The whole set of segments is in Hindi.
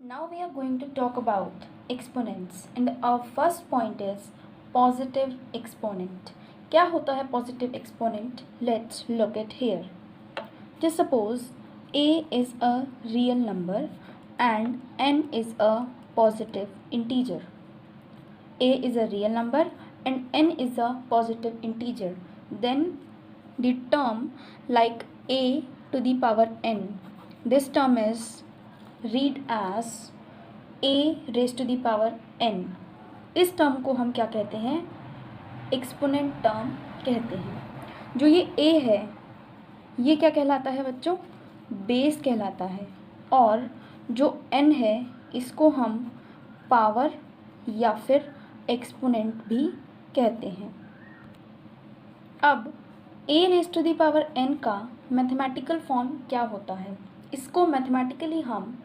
Now we are going to talk about exponents and our first point is positive exponent. क्या होता है positive exponent? Let's look at here. Just suppose a is a real number and n is a positive integer. A is a real number and n is a positive integer. Then the term like a to the power n, this term is read as a raise to the power n. इस टर्म को हम क्या कहते हैं? एक्सपोनेंट टर्म कहते हैं. जो ये a है ये क्या कहलाता है बच्चों? बेस कहलाता है. और जो n है इसको हम पावर या फिर एक्सपोनेंट भी कहते हैं. अब a raise to the power n का मैथमेटिकल फॉर्म क्या होता है? इसको मैथमेटिकली हम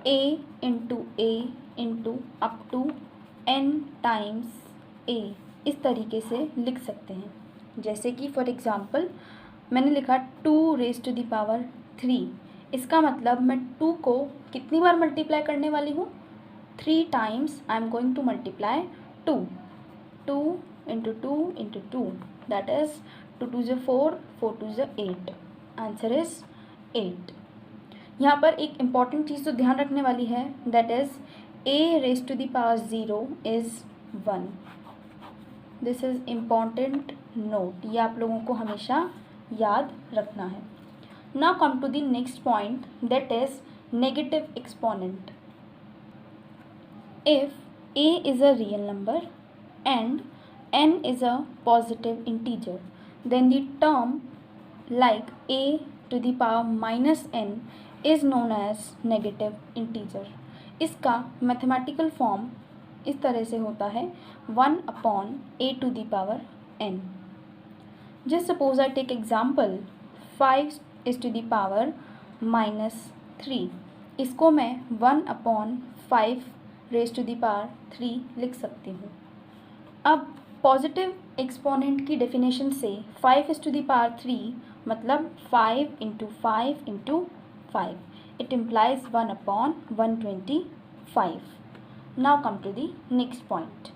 a into up to n times a इस तरीके से लिख सकते हैं. जैसे कि फॉर एग्ज़ाम्पल मैंने लिखा 2 रेज टू द पावर 3. इसका मतलब मैं 2 को कितनी बार मल्टीप्लाई करने वाली हूँ? 3 times I am going to multiply 2. 2 into 2 that is 2 2 ज़ 4, 4 2 ज़ 8. Answer is 8. यहाँ पर एक इम्पॉर्टेंट चीज़ तो ध्यान रखने वाली है that is a raise to the power 0 is 1. This is important note. ये आप लोगों को हमेशा याद रखना है. Now come to the next point that is negative exponent. If a is a real number and n is a positive integer, then the term like a to the power minus n is known as negative integer. इसका मैथमेटिकल फॉर्म इस तरह से होता है 1 upon a to the power n. Just suppose I take example 5 is to the power minus 3. इसको मैं 1 upon 5 raise to the power 3 लिख सकती हूँ. अब पॉजिटिव एक्सपोनेंट की डेफिनेशन से 5 इज टू द पावर 3 मतलब 5 into 5 into 5. It implies 1 upon 125. Now come to the next point.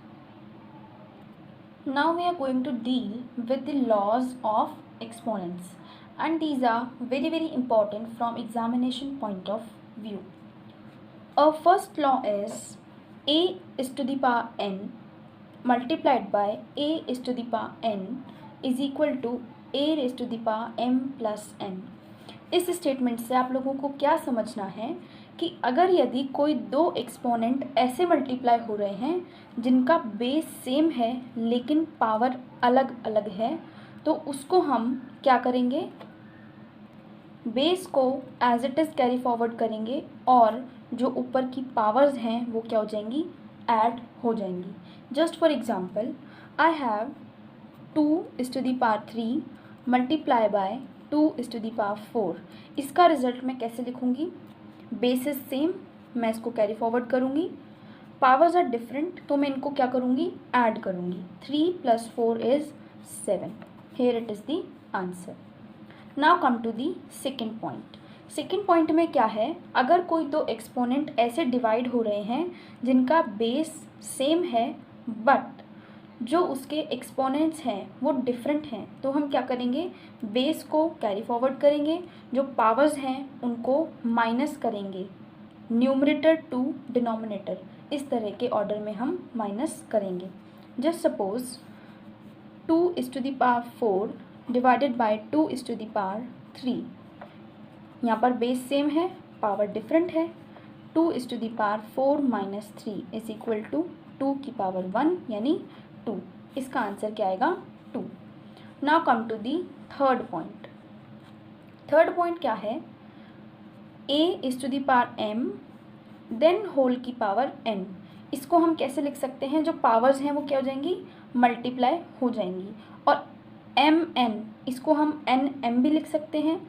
Now we are going to deal with the laws of exponents and these are very very important from examination point of view. Our first law is a is to the power n multiplied by a is to the power n is equal to a raised to the power m plus n. इस स्टेटमेंट से आप लोगों को क्या समझना है कि अगर यदि कोई दो एक्सपोनेंट ऐसे मल्टीप्लाई हो रहे हैं जिनका बेस सेम है लेकिन पावर अलग अलग है तो उसको हम क्या करेंगे? बेस को as it is carry forward करेंगे और जो ऊपर की पावर्स हैं वो क्या हो जाएंगी? ऐड हो जाएंगी. Just for example I have 2 is to the power 3 multiply by 2 is to the power 4. इसका रिजल्ट मैं कैसे लिखूँगी? बेस इज सेम, मैं इसको कैरी फॉरवर्ड करूँगी. पावर्स आर डिफरेंट तो मैं इनको क्या करूँगी? ऐड करूँगी. 3 + 4 is 7. Here it is the answer. Now come to the second point. Second point में क्या है? अगर कोई दो एक्सपोनेंट ऐसे डिवाइड हो रहे हैं जिनका बेस सेम है बट जो उसके एक्सपोनेंट्स हैं वो डिफरेंट हैं तो हम क्या करेंगे? बेस को कैरी फॉरवर्ड करेंगे, जो पावर्स हैं उनको माइनस करेंगे, न्यूमरेटर टू डिनोमिनेटर, इस तरह के ऑर्डर में हम माइनस करेंगे. Just suppose 2 is to the power 4 divided by 2 is to the power 3. यहाँ पर बेस सेम है, पावर डिफरेंट है. 2 is to the power 4 minus 3 is equal to 2 की पावर 1 यानी 2. इसका आंसर क्या आएगा? 2. Now come to the third point. Third point क्या है? a is to the power m then whole की पावर n. इसको हम कैसे लिख सकते हैं? जो पावर्स हैं वो क्या हो जाएंगी? मल्टीप्लाई हो जाएंगी. और एम एन इसको हम एन एम भी लिख सकते हैं.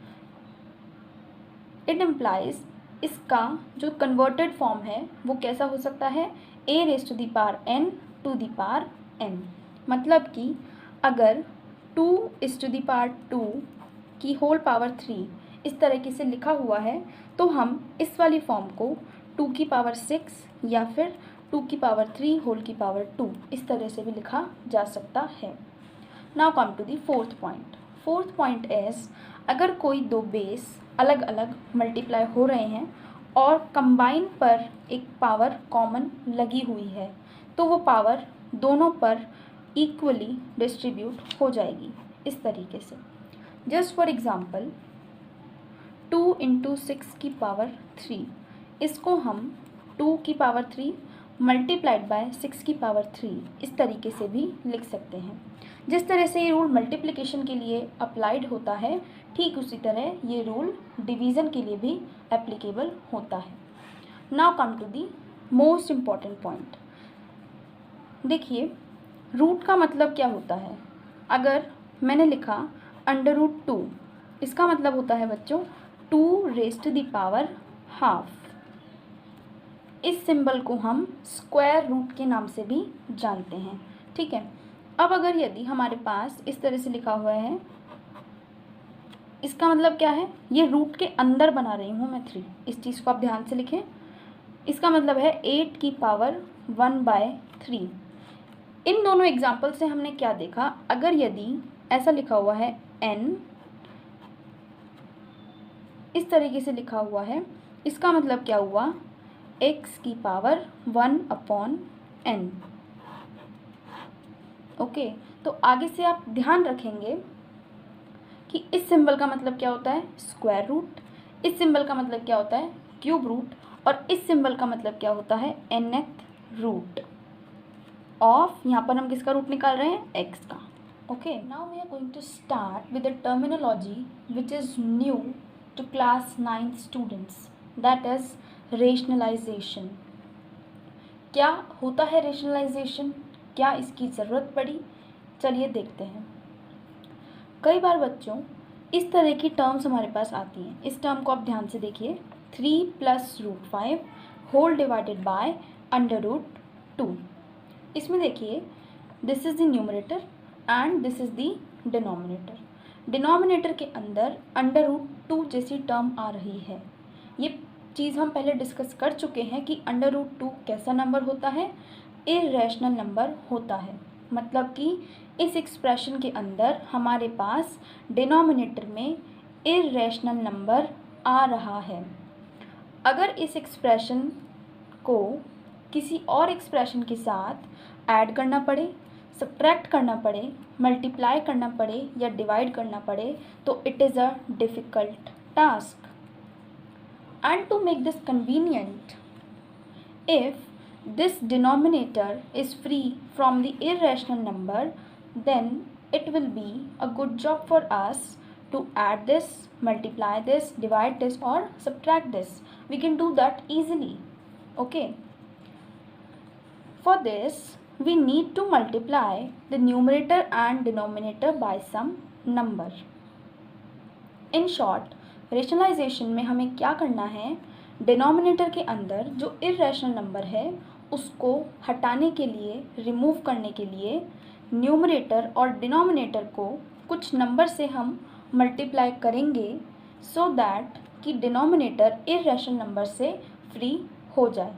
इट इम्प्लाइज इसका जो कन्वर्टेड फॉर्म है वो कैसा हो सकता है? a raise to the power n to the power m. मतलब कि अगर 2 इज टू द पावर 2 की होल पावर 3 इस तरीके से लिखा हुआ है तो हम इस वाली फॉर्म को टू की पावर 6 या फिर 2 की पावर 3 होल की पावर 2, इस तरह से भी लिखा जा सकता है। Now come to the fourth point. Fourth point is, अगर कोई दो बेस अलग अलग मल्टीप्लाई हो रहे हैं और कंबाइन पर एक पावर कॉमन लगी हुई है तो वो पावर दोनों पर इक्वली डिस्ट्रीब्यूट हो जाएगी इस तरीके से। जस्ट फॉर एग्जांपल 2 इंटू 6 की पावर 3, इसको हम 2 की पावर 3 मल्टीप्लाइड बाय 6 की पावर 3 इस तरीके से भी लिख सकते हैं। जिस तरह से ये रूल मल्टीप्लिकेशन के लिए अप्लाइड होता है, ठीक उसी तरह ये रूल डिवीज़न के लिए भी एप्लीकेबल होता है। Now come to the most important point. देखिए, रूट का मतलब क्या होता है। अगर मैंने लिखा √2, इसका मतलब होता है बच्चों 2 raised to the power half. इस सिंबल को हम स्क्वायर रूट के नाम से भी जानते हैं, ठीक है। अब अगर यदि हमारे पास इस तरह से लिखा हुआ है, इसका मतलब क्या है, ये रूट के अंदर बना रही हूँ मैं 3, इस चीज़ को आप ध्यान से लिखें। इसका मतलब है 8 की पावर 1/3। इन दोनों एग्जाम्पल से हमने क्या देखा, अगर यदि ऐसा लिखा हुआ है n, इस तरीके से लिखा हुआ है, इसका मतलब क्या हुआ, x की पावर 1/n। ओके, तो आगे से आप ध्यान रखेंगे कि इस सिंबल का मतलब क्या होता है, स्क्वायर रूट। इस सिंबल का मतलब क्या होता है, क्यूब रूट। और इस सिंबल का मतलब क्या होता है, nth रूट ऑफ, यहाँ पर हम किसका रूट निकाल रहे हैं, x का। Okay, now we are going to start with the terminology which is new to class 9th students, that is rationalization. क्या होता है रेशनलाइजेशन, क्या इसकी ज़रूरत पड़ी, चलिए देखते हैं। कई बार बच्चों इस तरह की टर्म्स हमारे पास आती हैं। इस टर्म को आप ध्यान से देखिए, 3 + √5 होल डिवाइडेड बाय √2। इसमें देखिए, this is the numerator and this is the denominator. Denominator के अंदर √2 जैसी टर्म आ रही है। ये चीज़ हम पहले डिस्कस कर चुके हैं कि √2 कैसा नंबर होता है, इर्रेशनल नंबर होता है। मतलब कि इस एक्सप्रेशन के अंदर हमारे पास डिनोमिनेटर में इर्रेशनल नंबर आ रहा है। अगर इस एक्सप्रेशन को किसी और एक्सप्रेशन के साथ ऐड करना पड़े, सब्ट्रैक्ट करना पड़े, मल्टीप्लाई करना पड़े या डिवाइड करना पड़े तो it is a difficult task. And to make this convenient, if this denominator is free from the irrational number, then it will be a good job for us to add this, multiply this, divide this or subtract this. We can do that easily. Okay, for this we need to multiply the numerator and denominator by some number. In short, rationalization में हमें क्या करना है, डिनोमिनेटर के अंदर जो इर्रेशनल नंबर है उसको हटाने के लिए, रिमूव करने के लिए न्यूमरेटर और डिनोमिनेटर को कुछ नंबर से हम मल्टीप्लाई करेंगे सो दैट कि डिनोमिनेटर इर्रेशनल नंबर से फ्री हो जाए।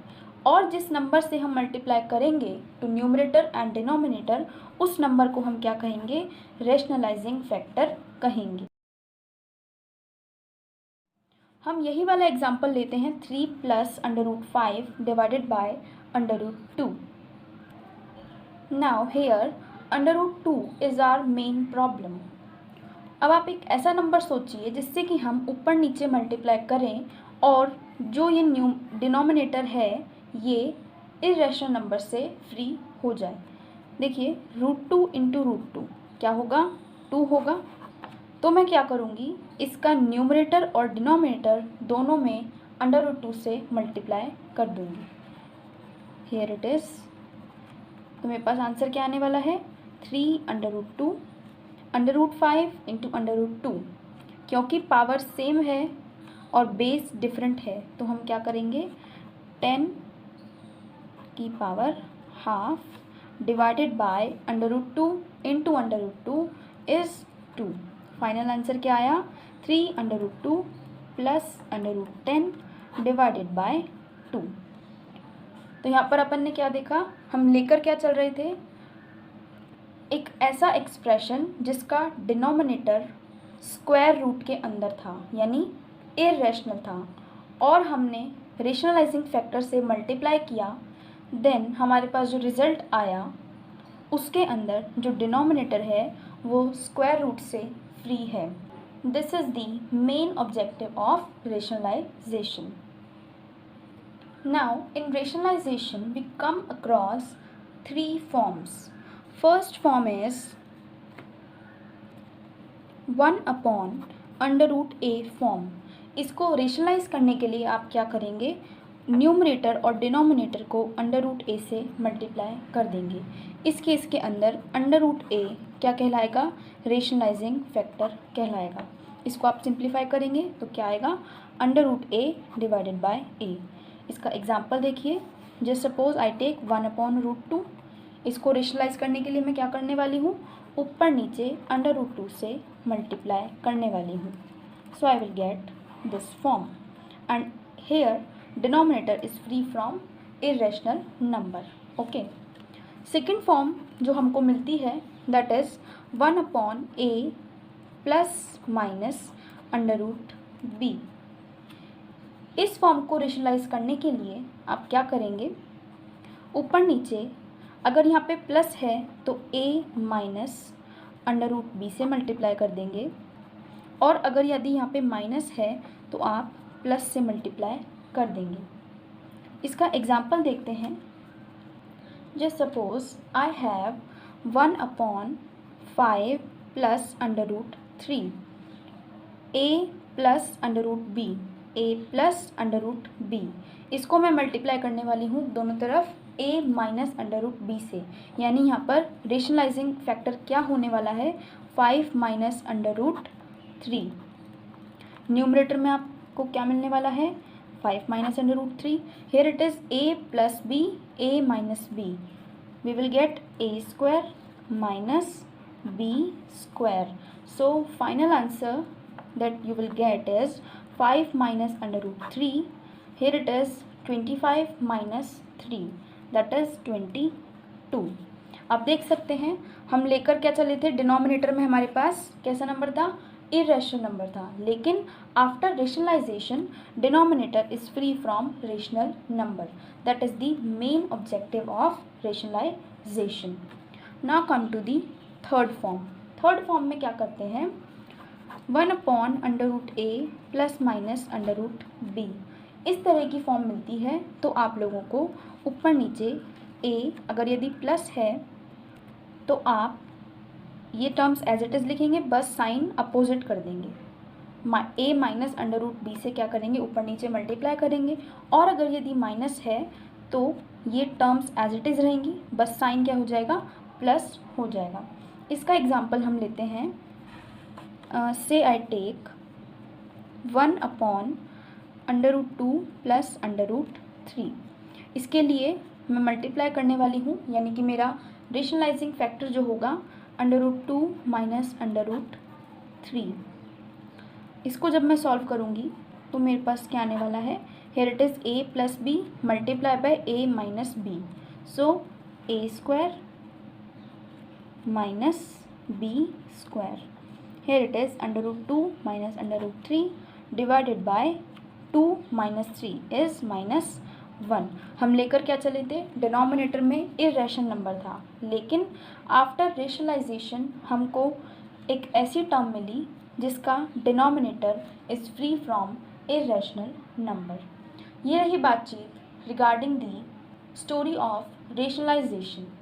और जिस नंबर से हम मल्टीप्लाई करेंगे टू न्यूमरेटर एंड डिनोमिनेटर, उस नंबर को हम क्या कहेंगे, रेशनलाइजिंग फैक्टर कहेंगे। हम यही वाला एग्जाम्पल लेते हैं 3 + √5 divided by √2। Now here √2 is our main problem. अब आप एक ऐसा नंबर सोचिए जिससे कि हम ऊपर नीचे मल्टीप्लाई करें और जो ये डिनोमिनेटर है ये इर्रेशनल नंबर से फ्री हो जाए। देखिए, √2 × √2 क्या होगा, 2 होगा। तो मैं क्या करूँगी, इसका न्यूमरेटर और डिनोमिनेटर दोनों में √2 से मल्टीप्लाई कर दूँगी। Here it is. तो मेरे पास आंसर क्या आने वाला है, 3 √2 √5 × √2। क्योंकि पावर सेम है और बेस डिफरेंट है तो हम क्या करेंगे, 10 की power half divided by √2 × √2 is 2। Final answer क्या आया, 3 √2 + √10 डिवाइडेड बाय 2। तो यहाँ पर अपन ने क्या देखा, हम लेकर क्या चल रहे थे, एक ऐसा एक्सप्रेशन जिसका डिनोमिनेटर स्क्वायर रूट के अंदर था, यानी इरेशनल था, और हमने रेशनलाइजिंग फैक्टर से मल्टीप्लाई किया, देन हमारे पास जो रिज़ल्ट आया उसके अंदर जो डिनोमिनेटर है वो स्क्वायर रूट से फ्री है। This is the main objective of rationalization. Now, in rationalization, we come across 3 forms. First form is 1 upon under root a form. इसको रेशनलाइज करने के लिए आप क्या करेंगे, न्यूमरेटर और डिनोमिनेटर को अंडर रूट ए से मल्टीप्लाई कर देंगे। इस केस के अंदर अंडर रूट ए क्या कहलाएगा, रेशनलाइजिंग फैक्टर कहलाएगा। इसको आप सिंप्लीफाई करेंगे तो क्या आएगा, under root A divided by A. इसका एग्जाम्पल देखिए, just suppose I take 1 upon root 2। इसको रेशनलाइज करने के लिए मैं क्या करने वाली हूँ, ऊपर नीचे अंडर रूट 2 से मल्टीप्लाई करने वाली हूँ। So I will get this form and here denominator is free from irrational number. Okay, second form जो हमको मिलती है that is 1 upon A plus minus under root B. इस फॉर्म को रेशनलाइज करने के लिए आप क्या करेंगे, ऊपर नीचे अगर यहाँ पे प्लस है तो a minus under root b से मल्टीप्लाई कर देंगे, और अगर यदि यहाँ पे माइनस है तो आप प्लस से मल्टीप्लाई कर देंगे। इसका एग्जाम्पल देखते हैं। Just suppose I have 1 upon 5 plus under root 3, a plus under root b, a plus under root b. इसको मैं मल्टीप्लाई करने वाली हूँ दोनों तरफ a minus under root b से, यानी यहाँ पर रेशनलाइजिंग फैक्टर क्या होने वाला है, 5 माइनस अंडर रूट 3। न्यूमरेटर में आपको क्या मिलने वाला है, 5 minus under root 3। Here it is a plus b, a minus b, we will get a square minus b square. So final answer that you will get is 5 minus under root 3. Here it is 25 minus 3, that is 22. अब देख सकते हैं हम लेकर क्या चले थे, डिनोमिनेटर में हमारे पास कैसा नंबर था, इरेशनल नंबर था, लेकिन after rationalization denominator is free from rational number. That is the main objective of rationalization. Now come to the third form. Third form में क्या करते हैं, 1 upon under root A plus minus under root B. इस तरह की फॉर्म मिलती है तो आप लोगों को ऊपर नीचे a अगर यदि प्लस है तो आप ये टर्म्स एज इट इज़ लिखेंगे, बस साइन अपोजिट कर देंगे। a minus under root b से क्या करेंगे, ऊपर नीचे मल्टीप्लाई करेंगे, और अगर यदि माइनस है तो ये टर्म्स एज इट इज़ रहेंगी, बस साइन क्या हो जाएगा, प्लस हो जाएगा। इसका एग्जाम्पल हम लेते हैं। Say I take 1 upon under root 2 plus under root 3। इसके लिए मैं मल्टीप्लाई करने वाली हूँ, यानी कि मेरा रेशनलाइजिंग फैक्टर जो होगा under root 2 minus under root 3। इसको जब मैं सॉल्व करूँगी तो मेरे पास क्या आने वाला है, here it is a plus b multiply by a minus b, so a square minus b square. Here it is under root 2 minus under root 3 divided by 2 minus 3 is minus 1। हम लेकर क्या चले थे, डिनोमिनेटर में इरेशनल नंबर था, लेकिन आफ्टर रेशनलाइजेशन हमको एक ऐसी टर्म मिली जिसका denominator is free from irrational number. ये रही बातचीत regarding the story of rationalisation.